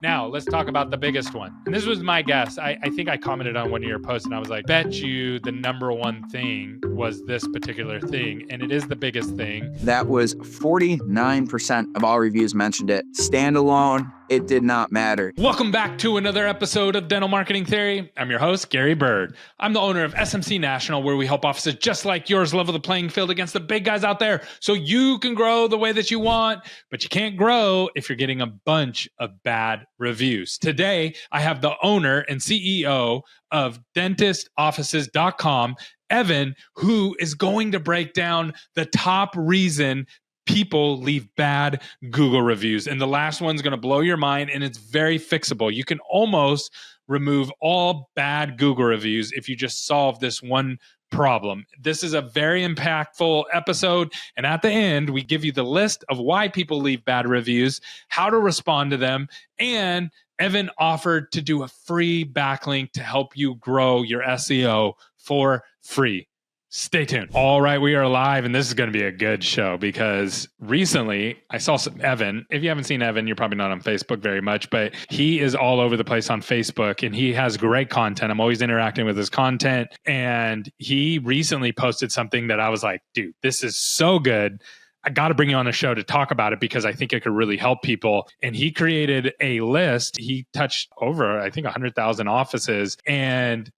Now, let's talk about the biggest one. And this was my guess. I think I commented on one of your posts and I was like, bet you the number one thing was this particular thing. And it is the biggest thing. That was 49% of all reviews mentioned it. Standalone, it did not matter. Welcome back to another episode of Dental Marketing Theory. I'm your host, Gary Bird. I'm the owner of SMC National, where we help offices just like yours level the playing field against the big guys out there so you can grow the way that you want, but you can't grow if you're getting a bunch of bad reviews. Today, I have the owner and CEO of dentistoffices.com, Evan, who is going to break down the top reason people leave bad Google reviews. And the last one's going to blow your mind, and it's very fixable. You can almost remove all bad Google reviews if you just solve this one problem. This is a very impactful episode. And at the end, we give you the list of why people leave bad reviews, how to respond to them, and Evan offered to do a free backlink to help you grow your SEO for free. Stay tuned. All right, we are live, and this is going to be a good show because recently I saw Evan. If you haven't seen Evan, you're probably not on Facebook very much, but he is all over the place on Facebook, and he has great content. I'm always interacting with his content, and he recently posted something that I was like, dude, this is so good. I got to bring you on the show to talk about it because I think it could really help people. And he created a list. He touched over, I think, 100,000 offices and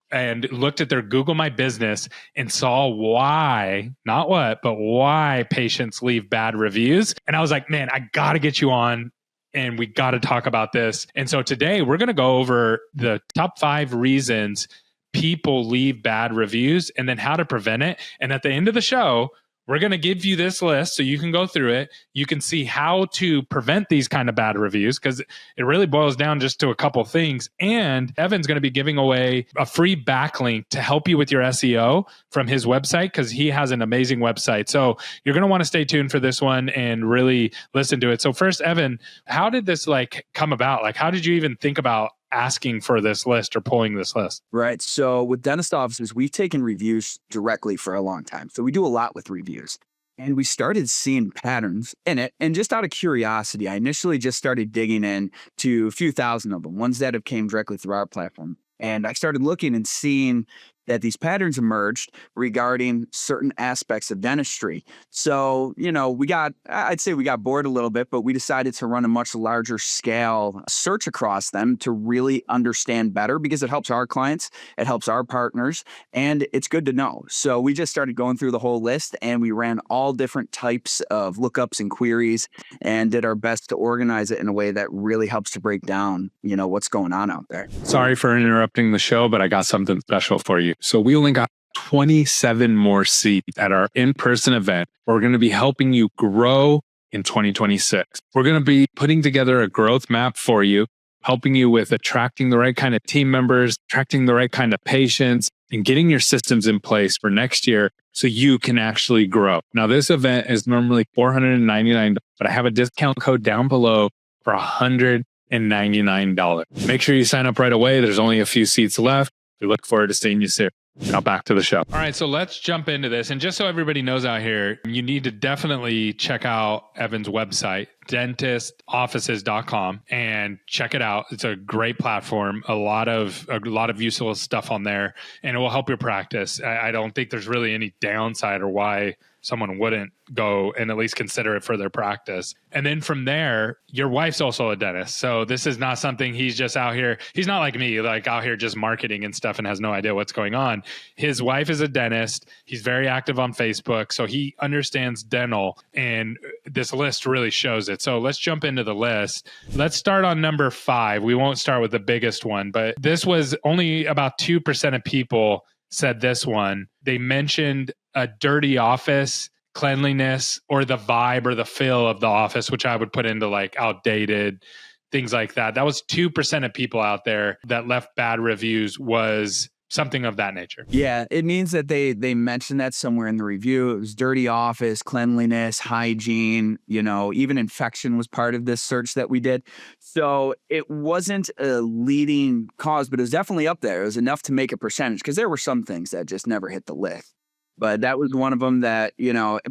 looked at their Google My Business and saw why, not what, but why patients leave bad reviews. And I was like, man, I got to get you on and we got to talk about this. And so today we're going to go over the top 5 reasons people leave bad reviews and then how to prevent it. And at the end of the show, we're going to give you this list so you can go through it. You can see how to prevent these kind of bad reviews because it really boils down just to a couple things. And Evan's going to be giving away a free backlink to help you with your SEO from his website because he has an amazing website. So you're going to want to stay tuned for this one and really listen to it. So first, Evan, how did this come about? How did you even think about asking for this list or pulling this list? Right. So with dentist offices, we've taken reviews directly for a long time. So we do a lot with reviews. And we started seeing patterns in it. And just out of curiosity, I initially just started digging in to a few thousand of them, ones that have came directly through our platform. And I started looking and seeing that these patterns emerged regarding certain aspects of dentistry. So, I'd say we got bored a little bit, but we decided to run a much larger scale search across them to really understand better because it helps our clients, it helps our partners, and it's good to know. So we just started going through the whole list and we ran all different types of lookups and queries and did our best to organize it in a way that really helps to break down, what's going on out there. Sorry for interrupting the show, but I got something special for you. So we only got 27 more seats at our in-person event. We're going to be helping you grow in 2026. We're going to be putting together a growth map for you, helping you with attracting the right kind of team members, attracting the right kind of patients, and getting your systems in place for next year so you can actually grow. Now, this event is normally $499, but I have a discount code down below for $199. Make sure you sign up right away. There's only a few seats left. We look forward to seeing you soon. Now back to the show. All right, so let's jump into this. And just so everybody knows out here, you need to definitely check out Evan's website, dentistoffices.com, and check it out. It's a great platform, a lot of useful stuff on there, and it will help your practice. I don't think there's really any downside or why someone wouldn't go and at least consider it for their practice. And then from there, your wife's also a dentist. So this is not something he's just out here. He's not like me, out here just marketing and stuff and has no idea what's going on. His wife is a dentist. He's very active on Facebook. So he understands dental, and this list really shows it. So let's jump into the list. Let's start on number 5. We won't start with the biggest one, but this was only about 2% of people said this one. They mentioned a dirty office, cleanliness, or the vibe or the feel of the office, which I would put into outdated, things like that. That was 2% of people out there that left bad reviews, was something of that nature. Yeah, it means that they mentioned that somewhere in the review. It was dirty office, cleanliness, hygiene, even infection was part of this search that we did. So it wasn't a leading cause, but it was definitely up there. It was enough to make a percentage because there were some things that just never hit the list. But that was one of them that,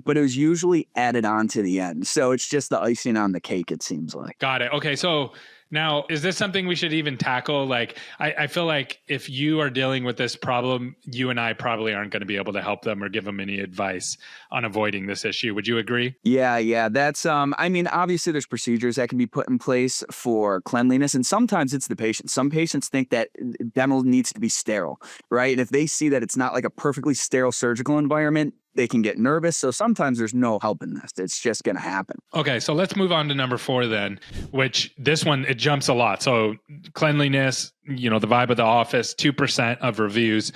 but it was usually added on to the end. So it's just the icing on the cake, it seems like. Got it. Okay. So Now, is this something we should even tackle? Like, I feel like if you are dealing with this problem, you and I probably aren't going to be able to help them or give them any advice on avoiding this issue. Would you agree? Yeah. That's, I mean, obviously there's procedures that can be put in place for cleanliness, and sometimes it's the patient. Some patients think that dental needs to be sterile, right? And if they see that it's not like a perfectly sterile surgical environment, they can get nervous. So sometimes there's no help in this. It's just going to happen. Okay, so let's move on to number 4 then, which this one, it jumps a lot. So cleanliness, the vibe of the office, 2% of reviews,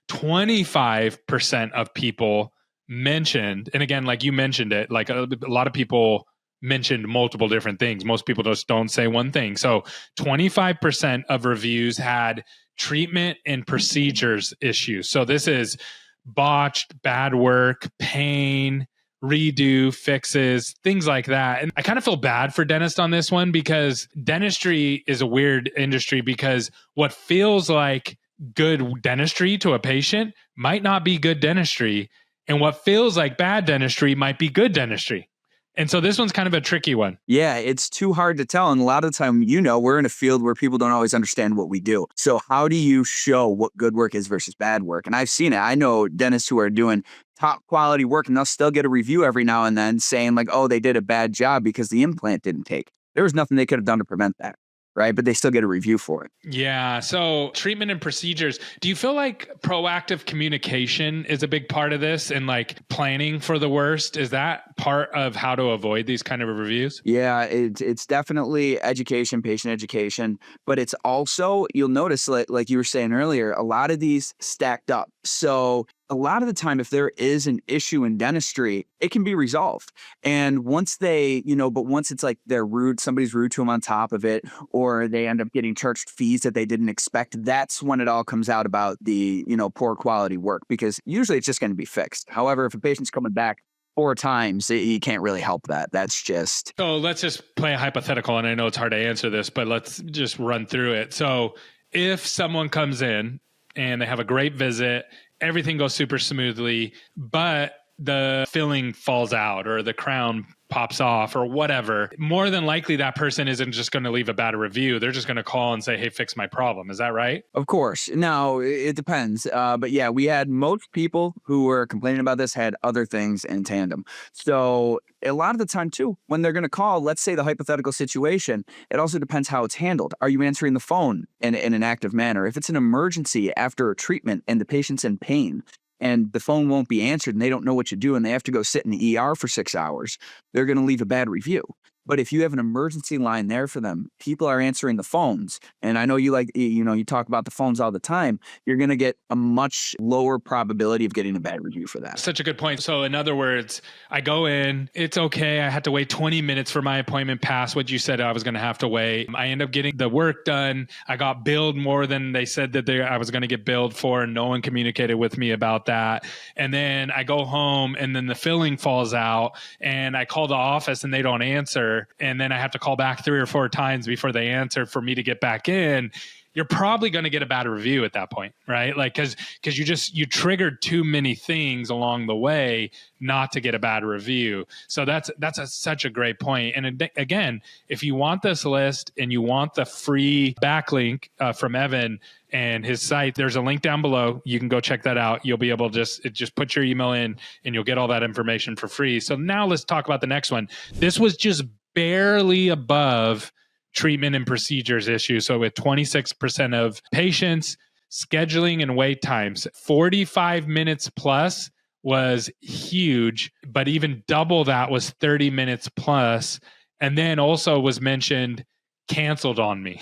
25% of people mentioned, and again, like you mentioned it, like a lot of people mentioned multiple different things. Most people just don't say one thing. So 25% of reviews had treatment and procedures issues. So this is botched, bad work, pain, redo, fixes, things like that. And I kind of feel bad for dentists on this one because dentistry is a weird industry because what feels like good dentistry to a patient might not be good dentistry. And what feels like bad dentistry might be good dentistry. And so this one's kind of a tricky one. Yeah, it's too hard to tell. And a lot of the time, we're in a field where people don't always understand what we do. So how do you show what good work is versus bad work? And I've seen it. I know dentists who are doing top quality work and they'll still get a review every now and then saying like, oh, they did a bad job because the implant didn't take. There was nothing they could have done to prevent that. Right. But they still get a review for it. Yeah. So treatment and procedures. Do you feel like proactive communication is a big part of this and like planning for the worst? Is that part of how to avoid these kind of reviews? Yeah, it's definitely education, patient education, but it's also, you'll notice like you were saying earlier, a lot of these stacked up. So a lot of the time, if there is an issue in dentistry, it can be resolved. And once once it's like they're rude, somebody's rude to them on top of it, or they end up getting charged fees that they didn't expect, that's when it all comes out about the, poor quality work, because usually it's just going to be fixed. However, if a patient's coming back 4 times, you can't really help that. That's just... So let's just play a hypothetical, and I know it's hard to answer this, but let's just run through it. So if someone comes in and they have a great visit, everything goes super smoothly, but the filling falls out or the crown pops off or whatever, more than likely that person isn't just going to leave a bad review. They're just going to call and say, hey, fix my problem. Is that right? Of course. Now, it depends. But yeah, we had most people who were complaining about this had other things in tandem. So a lot of the time too, when they're going to call, let's say the hypothetical situation, it also depends how it's handled. Are you answering the phone in an active manner? If it's an emergency after a treatment and the patient's in pain, and the phone won't be answered and they don't know what to do and they have to go sit in the ER for 6 hours, they're going to leave a bad review. But if you have an emergency line there for them, people are answering the phones. And I know you talk about the phones all the time. You're going to get a much lower probability of getting a bad review for that. Such a good point. So in other words, I go in, it's okay. I had to wait 20 minutes for my appointment past what you said I was going to have to wait. I end up getting the work done. I got billed more than they said that I was going to get billed for. And no one communicated with me about that. And then I go home and then the filling falls out and I call the office and they don't answer. And then I have to call back 3 or 4 times before they answer for me to get back in. You're probably going to get a bad review at that point, right? Like, cause you triggered too many things along the way not to get a bad review. So that's such a great point. And again, if you want this list and you want the free backlink from Evan and his site, there's a link down below. You can go check that out. You'll be able to just put your email in and you'll get all that information for free. So now let's talk about the next one. This was just barely above treatment and procedures issue. So with 26% of patients, scheduling and wait times, 45 minutes plus was huge, but even double that was 30 minutes plus. And then also was mentioned canceled on me.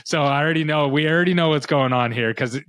So we already know what's going on here because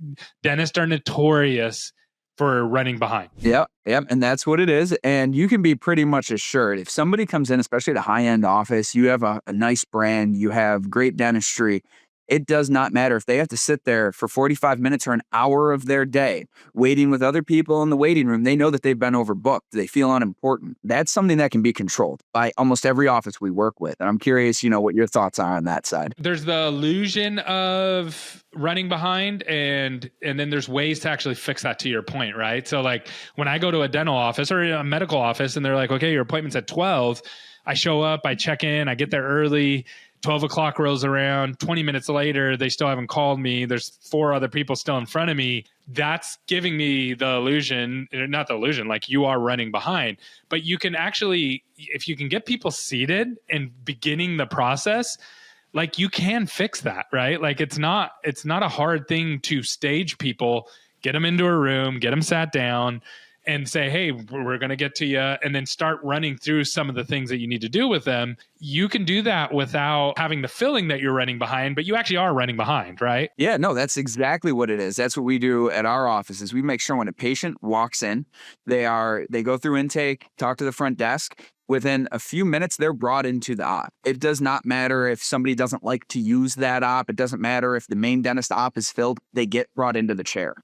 dentists are notorious for running behind. Yep. And that's what it is. And you can be pretty much assured if somebody comes in, especially at a high-end office, you have a nice brand, you have great dentistry, it does not matter if they have to sit there for 45 minutes or an hour of their day waiting with other people in the waiting room. They know that they've been overbooked. They feel unimportant. That's something that can be controlled by almost every office we work with. And I'm curious, what your thoughts are on that side. There's the illusion of running behind and then there's ways to actually fix that, to your point, right? So like when I go to a dental office or a medical office and they're like, okay, your appointment's at 12, I show up, I check in, I get there early. 12 o'clock rolls around, 20 minutes later, they still haven't called me. There's 4 other people still in front of me. That's giving me the illusion, not the illusion, like you are running behind. But you can actually, if you can get people seated and beginning the process, like you can fix that, right? Like it's not a hard thing to stage people, get them into a room, get them sat down, and say, hey, we're going to get to you, and then start running through some of the things that you need to do with them. You can do that without having the feeling that you're running behind, but you actually are running behind, right? Yeah, no, that's exactly what it is. That's what we do at our offices. We make sure when a patient walks in, they go through intake, talk to the front desk. Within a few minutes, they're brought into the op. It does not matter if somebody doesn't like to use that op. It doesn't matter if the main dentist op is filled. They get brought into the chair.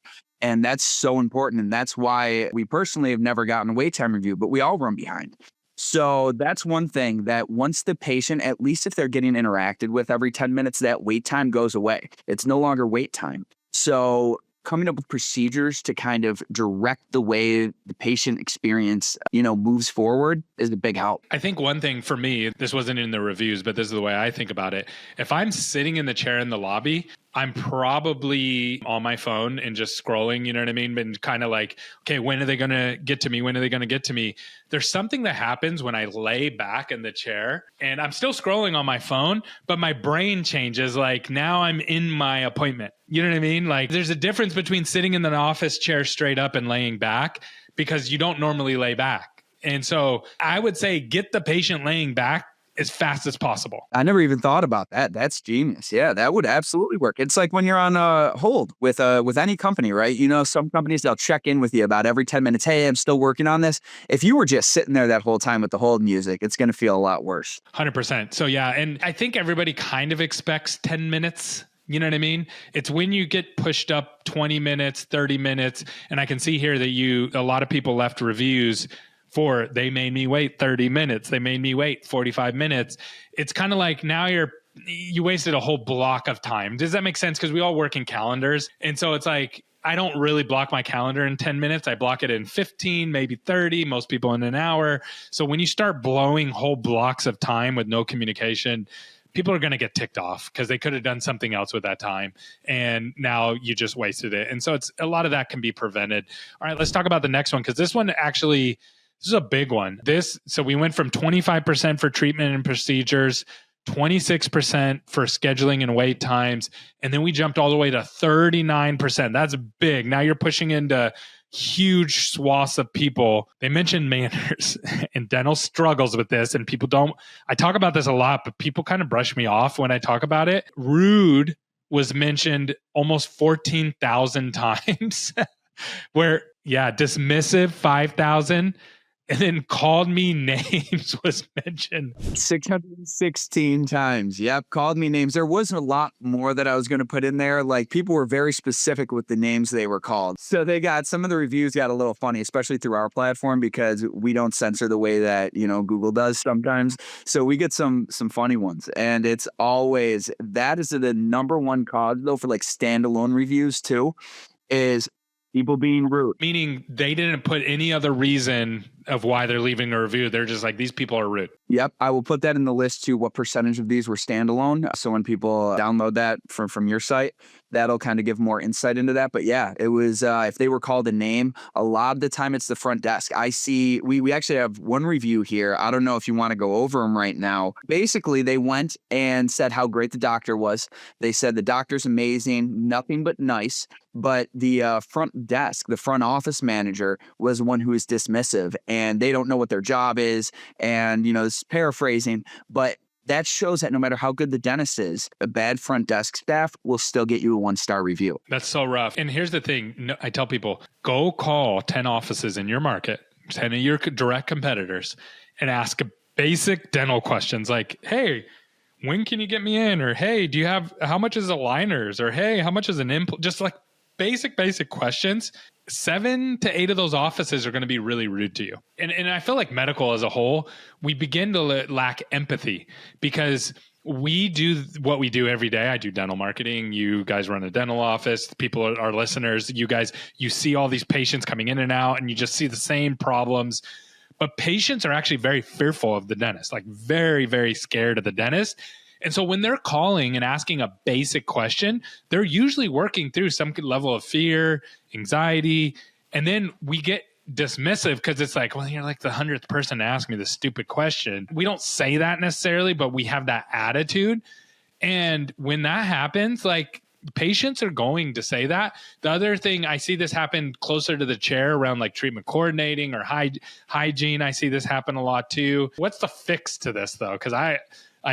And that's so important. And that's why we personally have never gotten a wait time review, but we all run behind. So that's one thing that once the patient, at least if they're getting interacted with every 10 minutes, that wait time goes away. It's no longer wait time. So coming up with procedures to kind of direct the way the patient experience, moves forward is a big help. I think one thing for me, this wasn't in the reviews, but this is the way I think about it. If I'm sitting in the chair in the lobby, I'm probably on my phone and just scrolling, you know what I mean? And kind of like, okay, when are they going to get to me? When are they going to get to me? There's something that happens when I lay back in the chair and I'm still scrolling on my phone, but my brain changes. Like now I'm in my appointment. You know what I mean? Like there's a difference between sitting in an office chair straight up and laying back because you don't normally lay back. And so I would say get the patient laying back as fast as possible. I never even thought about that. That's genius. Yeah, that would absolutely work. It's like when you're on hold with any company, right? Some companies, they'll check in with you about every 10 minutes. Hey, I'm still working on this. If you were just sitting there that whole time with the hold music, it's going to feel a lot worse. 100%. So yeah, and I think everybody kind of expects 10 minutes. You know what I mean? It's when you get pushed up 20 minutes, 30 minutes. And I can see here that a lot of people left reviews for they made me wait 30 minutes. They made me wait 45 minutes. It's kind of like now you wasted a whole block of time. Does that make sense? Because we all work in calendars. And so it's like, I don't really block my calendar in 10 minutes. I block it in 15, maybe 30, most people in an hour. So when you start blowing whole blocks of time with no communication, people are going to get ticked off because they could have done something else with that time. And now you just wasted it. And so it's a lot of that can be prevented. All right, let's talk about the next one. Because this one actually, this is a big one. So we went from 25% for treatment and procedures, 26% for scheduling and wait times. And then we jumped all the way to 39%. That's big. Now you're pushing into huge swaths of people. They mentioned manners and dental struggles with this. And I talk about this a lot, but people kind of brush me off when I talk about it. Rude was mentioned almost 14,000 times dismissive 5,000. And then called me names was mentioned 616 times. Yep. Called me names. There wasn't a lot more that I was going to put in there. Like people were very specific with the names they were called. So some of the reviews got a little funny, especially through our platform because we don't censor the way that, Google does sometimes. So we get some funny ones. And it's always, that is the number one cause though for like standalone reviews too, is people being rude. Meaning they didn't put any other reason of why they're leaving a review. They're just like, these people are rude. Yep. I will put that in the list too, what percentage of these were standalone. So when people download that from your site, that'll kind of give more insight into that. But yeah, it was, if they were called a name, a lot of the time it's the front desk. I see, we actually have one review here. I don't know if you want to go over them right now. Basically, they went and said how great the doctor was. They said the doctor's amazing, nothing but nice. But the front desk, the front office manager was one who was dismissive and they don't know what their job is. And, this is paraphrasing, but that shows that no matter how good the dentist is, a bad front desk staff will still get you a 1-star review. That's so rough. And here's the thing. I tell people, go call 10 offices in your market, 10 of your direct competitors, and ask basic dental questions like, hey, when can you get me in? Or, hey, how much is aligners? Or, hey, how much is an implant? Just like basic questions. 7 to 8 of those offices are going to be really rude to you. And I feel like medical as a whole, we begin to lack empathy because we do what we do every day. I do dental marketing. You guys run a dental office. People are listeners. You see all these patients coming in and out and you just see the same problems. But patients are actually very fearful of the dentist, like very, very scared of the dentist. And so when they're calling and asking a basic question, they're usually working through some level of fear, anxiety, and then we get dismissive because it's like, well, you're like the 100th person to ask me this stupid question. We don't say that necessarily, but we have that attitude. And when that happens, like, patients are going to say that. The other thing, I see this happen closer to the chair around like treatment coordinating or hygiene. I see this happen a lot too. What's the fix to this though? Because I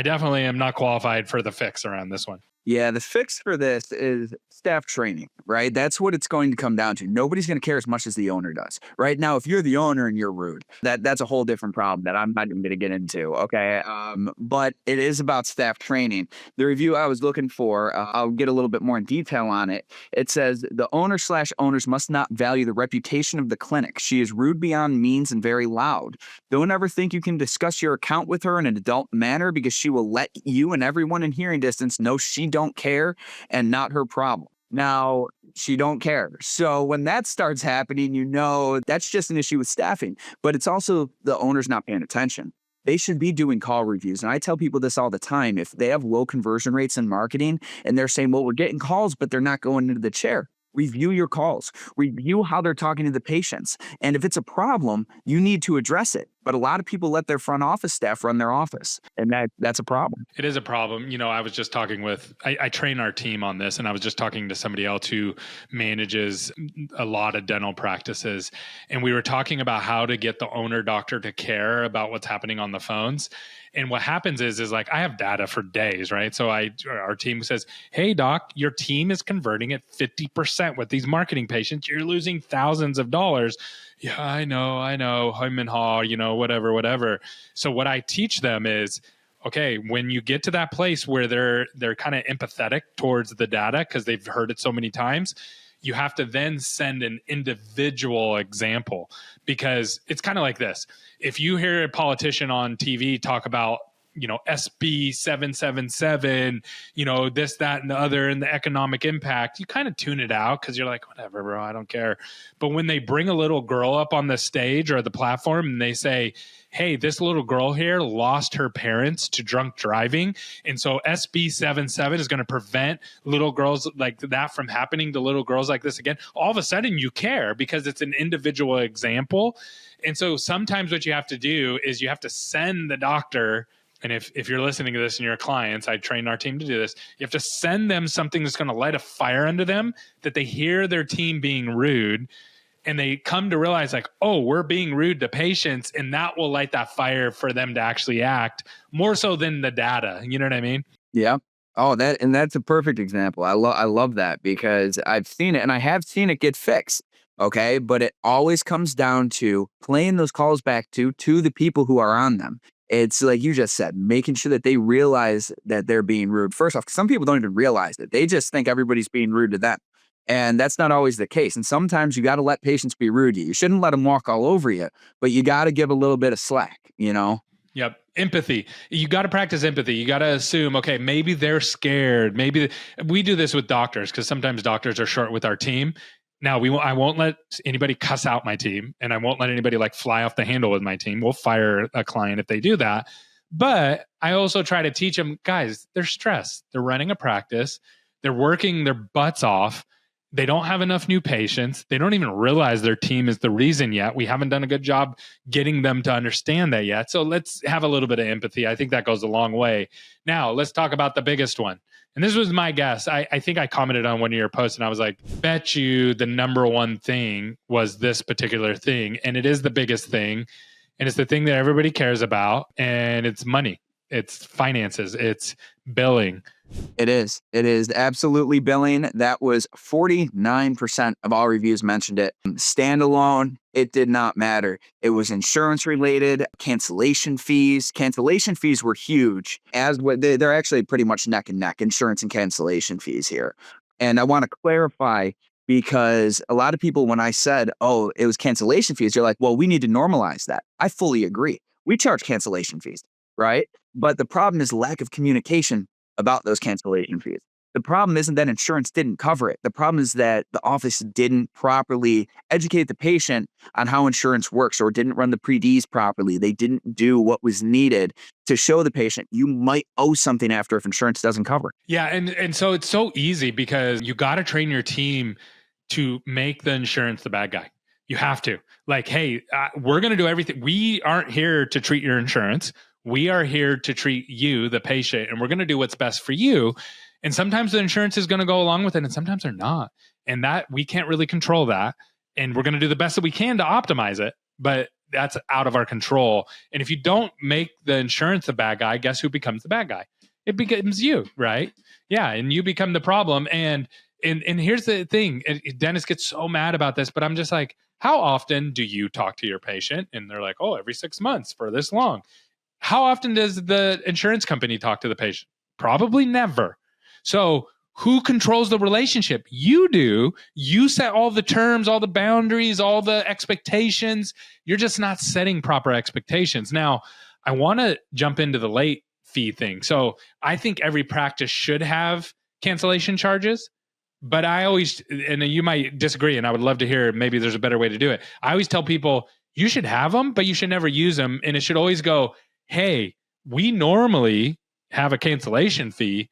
definitely am not qualified for the fix around this one. Yeah, the fix for this is staff training, right? That's what it's going to come down to. Nobody's going to care as much as the owner does. Right now, if you're the owner and you're rude, that's a whole different problem that I'm not even going to get into. Okay. But it is about staff training. The review I was looking for, I'll get a little bit more in detail on it. It says the owner/owners must not value the reputation of the clinic. She is rude beyond means and very loud. Don't ever think you can discuss your account with her in an adult manner because she will let you and everyone in hearing distance know she don't care and not her problem. Now, she don't care. So when that starts happening, you know that's just an issue with staffing, but it's also the owner's not paying attention. They should be doing call reviews. And I tell people this all the time. If they have low conversion rates in marketing and they're saying, well, we're getting calls, but they're not going into the chair. Review your calls, review how they're talking to the patients. And if it's a problem, you need to address it. But a lot of people let their front office staff run their office. And that's a problem. It is a problem. You know, I was just talking with, I train our team on this, and I was just talking to somebody else who manages a lot of dental practices. And we were talking about how to get the owner doctor to care about what's happening on the phones. And what happens is like, I have data for days, right? So our team says, hey doc, your team is converting at 50% with these marketing patients. You're losing thousands of dollars. Yeah, I know, hum and haw, you know, whatever. So what I teach them is, okay, when you get to that place where they're kind of empathetic towards the data because they've heard it so many times, you have to then send an individual example, because it's kind of like this. If you hear a politician on TV talk about, you know, SB 777, you know, this, that, and the other, and the economic impact, you kind of tune it out because you're like, whatever, bro, I don't care. But when they bring a little girl up on the stage or the platform and they say, hey, this little girl here lost her parents to drunk driving, and so SB 77 is going to prevent little girls like that from happening to little girls like this again, all of a sudden you care because it's an individual example. And so sometimes what you have to do is you have to send the doctor, and if you're listening to this and you're clients, I train our team to do this. You have to send them something that's going to light a fire under them, that they hear their team being rude, and they come to realize like, oh, we're being rude to patients, and that will light that fire for them to actually act more so than the data. You know what I mean? Yeah. Oh, that's a perfect example. I love that because I've seen it and I have seen it get fixed. Okay. But it always comes down to playing those calls back to the people who are on them. It's like you just said, making sure that they realize that they're being rude. First off, some people don't even realize it. They just think everybody's being rude to them. And that's not always the case. And sometimes you got to let patients be rude to you. You shouldn't let them walk all over you, but you got to give a little bit of slack, you know? Yep. Empathy. You got to practice empathy. You got to assume, okay, maybe they're scared. We do this with doctors because sometimes doctors are short with our team. Now I won't let anybody cuss out my team, and I won't let anybody like fly off the handle with my team. We'll fire a client if they do that. But I also try to teach them, guys, they're stressed. They're running a practice. They're working their butts off. They don't have enough new patients. They don't even realize their team is the reason yet. We haven't done a good job getting them to understand that yet. So let's have a little bit of empathy. I think that goes a long way. Now, let's talk about the biggest one. And this was my guess. I think I commented on one of your posts and I was like, bet you the number one thing was this particular thing. And it is the biggest thing. And it's the thing that everybody cares about. And it's money. It's finances. It's billing. It is. It is absolutely billing. That was 49% of all reviews mentioned it. Standalone, it did not matter. It was insurance related, cancellation fees. Cancellation fees were huge. They're actually pretty much neck and neck, insurance and cancellation fees here. And I want to clarify because a lot of people, when I said, oh, it was cancellation fees, they're like, well, we need to normalize that. I fully agree. We charge cancellation fees, right? But the problem is lack of communication about those cancellation fees. The problem isn't that insurance didn't cover it. The problem is that the office didn't properly educate the patient on how insurance works or didn't run the pre-Ds properly. They didn't do what was needed to show the patient you might owe something after if insurance doesn't cover it. Yeah. And so it's so easy because you got to train your team to make the insurance the bad guy. You have to. Like, hey, we're going to do everything. We aren't here to treat your insurance. We are here to treat you, the patient, and we're going to do what's best for you. And sometimes the insurance is going to go along with it, and sometimes they're not. And that we can't really control that. And we're going to do the best that we can to optimize it, but that's out of our control. And if you don't make the insurance the bad guy, guess who becomes the bad guy? It becomes you, right? Yeah, and you become the problem. And here's the thing, Dennis gets so mad about this, but I'm just like, how often do you talk to your patient? And they're like, oh, every 6 months for this long. How often does the insurance company talk to the patient? Probably never. So who controls the relationship? You do. You set all the terms, all the boundaries, all the expectations. You're just not setting proper expectations. Now, I want to jump into the late fee thing. So I think every practice should have cancellation charges. But I always, and you might disagree, and I would love to hear maybe there's a better way to do it. I always tell people you should have them, but you should never use them. And it should always go, hey, we normally have a cancellation fee,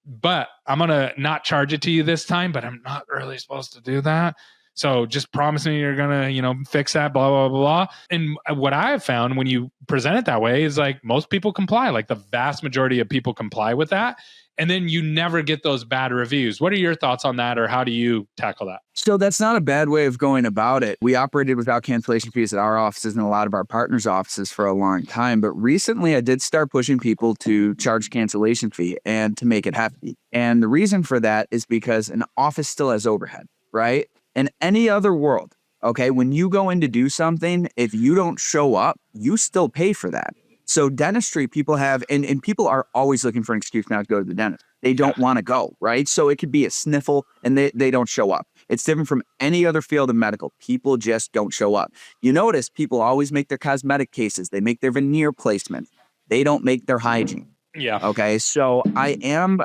but I'm going to not charge it to you this time, but I'm not really supposed to do that. So just promise me you're going to, fix that, blah, blah, blah, blah. And what I have found when you present it that way is like most people comply, like the vast majority of people comply with that. And then you never get those bad reviews. What are your thoughts on that, or how do you tackle that? So that's not a bad way of going about it. We operated without cancellation fees at our offices and a lot of our partners' offices for a long time. But recently I did start pushing people to charge cancellation fee and to make it hefty. And the reason for that is because an office still has overhead, right? In any other world, okay, when you go in to do something, if you don't show up, you still pay for that. So dentistry, people have, and people are always looking for an excuse not to go to the dentist. They don't want to go, right? So it could be a sniffle and they don't show up. It's different from any other field of medical. People just don't show up. You notice people always make their cosmetic cases. They make their veneer placement. They don't make their hygiene. Yeah. Okay. So I'm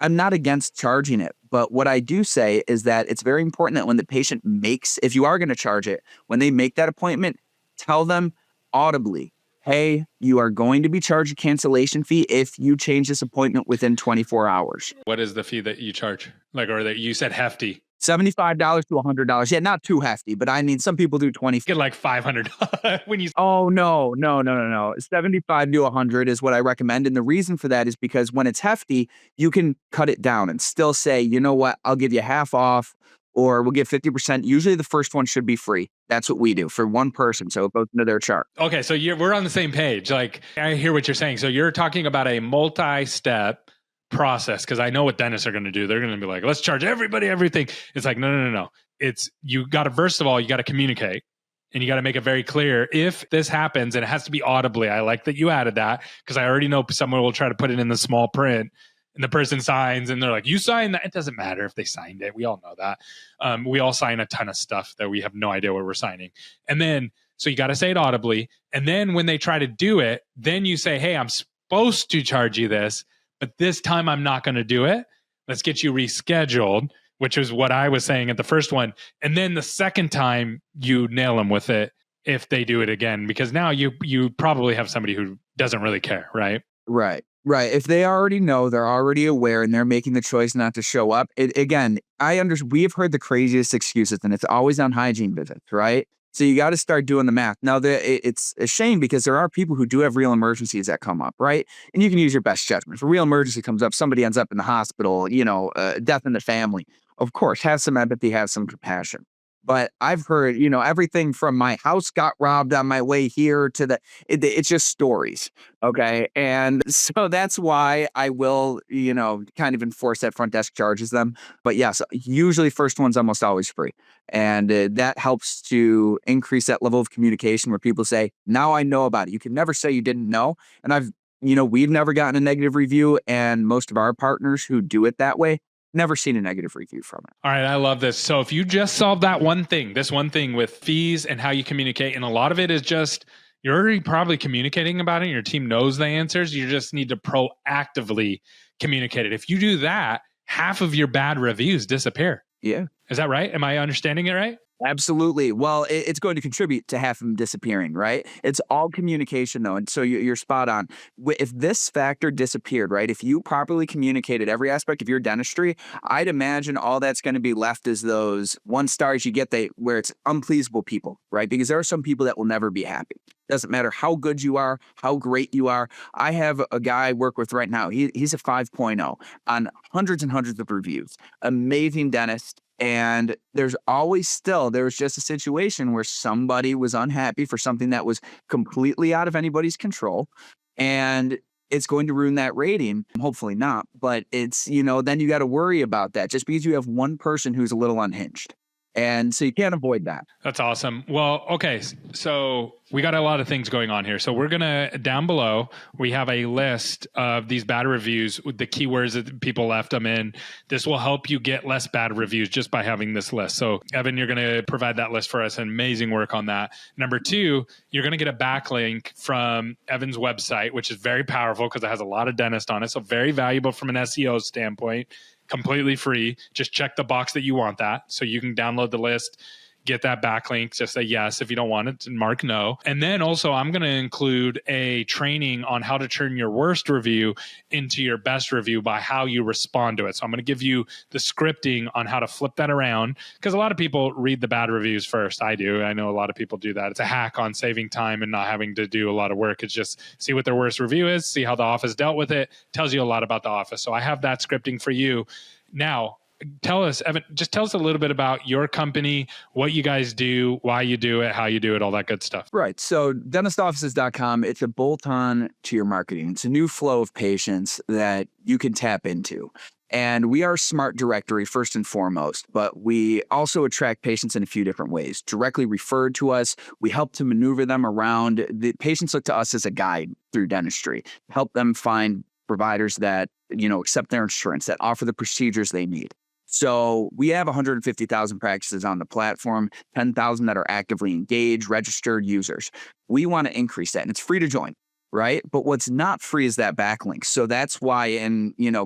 not against charging it, but what I do say is that it's very important that when the patient makes, if you are going to charge it, when they make that appointment, tell them audibly, hey, you are going to be charged a cancellation fee if you change this appointment within 24 hours. What is the fee that you charge? Like, or that you said hefty? $75 to $100. Yeah, not too hefty, but I mean, some people do 20. Get like $500 when you. Oh, no. 75 to 100 is what I recommend. And the reason for that is because when it's hefty, you can cut it down and still say, you know what, I'll give you half off, or we'll give 50%. Usually the first one should be free. That's what we do for one person. So it goes into their chart. Okay. So we're on the same page. Like, I hear what you're saying. So you're talking about a multi-step process, because I know what dentists are going to do. They're going to be like, let's charge everybody everything. It's like, no. It's, you got to, first of all, you got to communicate and you got to make it very clear. If this happens, and it has to be audibly, I like that you added that, because I already know someone will try to put it in the small print. And the person signs and they're like, you signed that? It doesn't matter if they signed it. We all know that. We all sign a ton of stuff that we have no idea what we're signing. And then, so you got to say it audibly. And then when they try to do it, then you say, hey, I'm supposed to charge you this, but this time I'm not going to do it. Let's get you rescheduled, which is what I was saying at the first one. And then the second time you nail them with it if they do it again, because now you probably have somebody who doesn't really care, right? Right. If they already know, they're already aware, and they're making the choice not to show up. We have heard the craziest excuses, and it's always on hygiene visits, right? So you got to start doing the math. Now, it's a shame because there are people who do have real emergencies that come up, right? And you can use your best judgment. If a real emergency comes up, somebody ends up in the hospital, death in the family. Of course, have some empathy, have some compassion. But I've heard, everything from my house got robbed on my way here to it's just stories. Okay. And so that's why I will, kind of enforce that front desk charges them. But yes, usually first one's almost always free. And that helps to increase that level of communication where people say, now I know about it. You can never say you didn't know. And we've never gotten a negative review. And most of our partners who do it that way, never seen a negative review from it. All right. I love this. So if you just solve that this one thing with fees and how you communicate, and a lot of it is just, you're already probably communicating about it. And your team knows the answers. You just need to proactively communicate it. If you do that, half of your bad reviews disappear. Yeah. Is that right? Am I understanding it right? Absolutely. Well, it's going to contribute to half of them disappearing, right? It's all communication, though. And so you're spot on. If this factor disappeared, right? If you properly communicated every aspect of your dentistry, I'd imagine all that's going to be left is those 1 stars you get where it's unpleasable people, right? Because there are some people that will never be happy. Doesn't matter how good you are, how great you are. I have a guy I work with right now. He's a 5.0 on hundreds and hundreds of reviews. Amazing dentist. And there was just a situation where somebody was unhappy for something that was completely out of anybody's control. And it's going to ruin that rating. Hopefully not. But it's, then you got to worry about that just because you have one person who's a little unhinged. And so you can't avoid that. That's awesome. Well, okay. So we got a lot of things going on here. So we're going to, down below, we have a list of these bad reviews with the keywords that people left them in. This will help you get less bad reviews just by having this list. So Evan, you're going to provide that list for us. Amazing work on that. Number 2, you're going to get a backlink from Evan's website, which is very powerful because it has a lot of dentists on it. So very valuable from an SEO standpoint. Completely free. Just check the box that you want that. So you can download the list, get that backlink, just say yes if you don't want it, and mark no. And then also I'm going to include a training on how to turn your worst review into your best review by how you respond to it. So I'm going to give you the scripting on how to flip that around, because a lot of people read the bad reviews first. I do. I know a lot of people do that. It's a hack on saving time and not having to do a lot of work. It's just see what their worst review is, see how the office dealt with it, tells you a lot about the office. So I have that scripting for you. Now, tell us, Evan, just tell us a little bit about your company, what you guys do, why you do it, how you do it, all that good stuff. Right. So dentistoffices.com, it's a bolt-on to your marketing. It's a new flow of patients that you can tap into. And we are a smart directory first and foremost, but we also attract patients in a few different ways. Directly referred to us, we help to maneuver them around. The patients look to us as a guide through dentistry, help them find providers that, accept their insurance, that offer the procedures they need. So we have 150,000 practices on the platform, 10,000 that are actively engaged, registered users. We want to increase that, and it's free to join, right? But what's not free is that backlink. So that's why,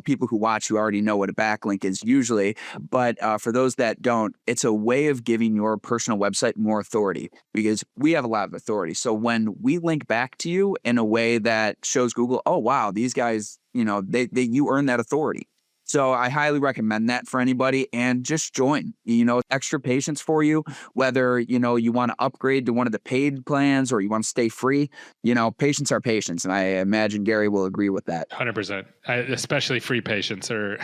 people who watch you already know what a backlink is usually. But for those that don't, it's a way of giving your personal website more authority, because we have a lot of authority. So when we link back to you in a way that shows Google, oh, wow, these guys, you earn that authority. So I highly recommend that for anybody, and just join, extra patients for you, whether, you want to upgrade to one of the paid plans or you want to stay free, patients are patients. And I imagine Gary will agree with that. 100%. Especially free patients are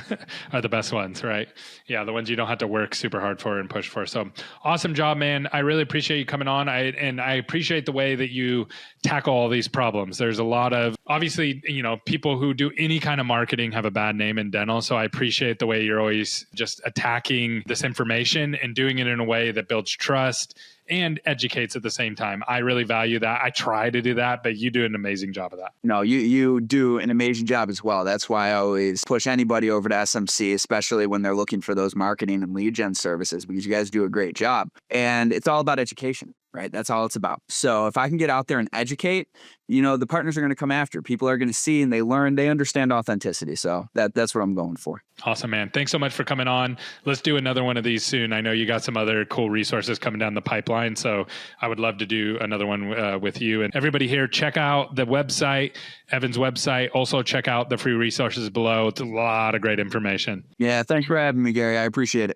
the best ones, right? Yeah. The ones you don't have to work super hard for and push for. So awesome job, man. I really appreciate you coming on. I appreciate the way that you tackle all these problems. There's a lot of, obviously, people who do any kind of marketing have a bad name in dental. So I appreciate the way you're always just attacking this information and doing it in a way that builds trust and educates at the same time. I really value that. I try to do that, but you do an amazing job of that. No, you do an amazing job as well. That's why I always push anybody over to SMC, especially when they're looking for those marketing and lead gen services, because you guys do a great job. And it's all about education, right? That's all it's about. So if I can get out there and educate, the partners are going to come after. People are going to see and they learn, they understand authenticity. So that's what I'm going for. Awesome, man. Thanks so much for coming on. Let's do another one of these soon. I know you got some other cool resources coming down the pipeline, so I would love to do another one with you. And everybody here, check out the website, Evan's website. Also check out the free resources below. It's a lot of great information. Yeah, thanks for having me, Gary. I appreciate it.